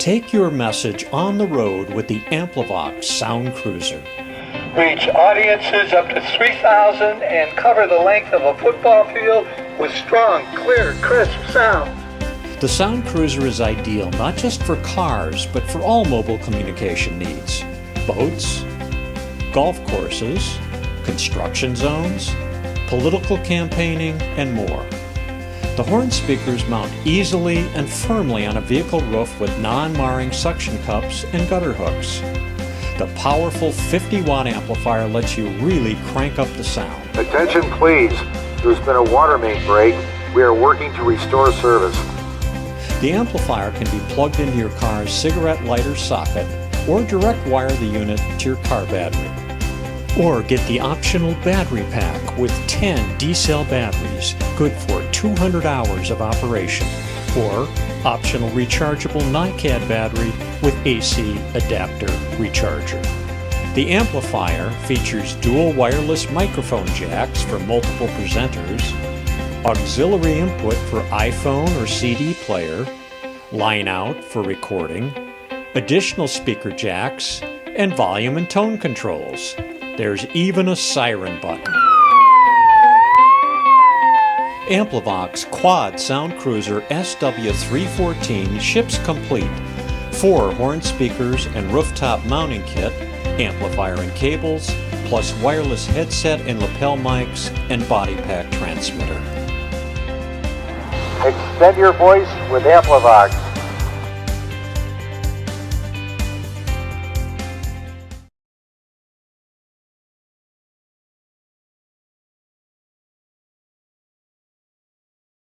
Take your message on the road with the Amplivox Sound Cruiser. Reach audiences up to 3,000 and cover the length of a football field with strong, clear, crisp sound. The Sound Cruiser is ideal not just for cars, but for all mobile communication needs. Boats, golf courses, construction zones, political campaigning, and more. The horn speakers mount easily and firmly on a vehicle roof with non-marring suction cups and gutter hooks. The powerful 50-watt amplifier lets you really crank up the sound. Attention please, there's been a water main break. We are working to restore service. The amplifier can be plugged into your car's cigarette lighter socket or direct wire the unit to your car battery. Or get the optional battery pack with 10 D-cell batteries, good for 200 hours of operation. Or optional rechargeable NiCad battery with AC adapter recharger. The amplifier features dual wireless microphone jacks for multiple presenters, auxiliary input for iPhone or CD player, line out for recording, additional speaker jacks, and volume and tone controls. There's even a siren button. Amplivox Quad Sound Cruiser SW314 ships complete. 4 horn speakers and rooftop mounting kit, amplifier and cables, plus wireless headset and lapel mics and body pack transmitter. Extend your voice with Amplivox.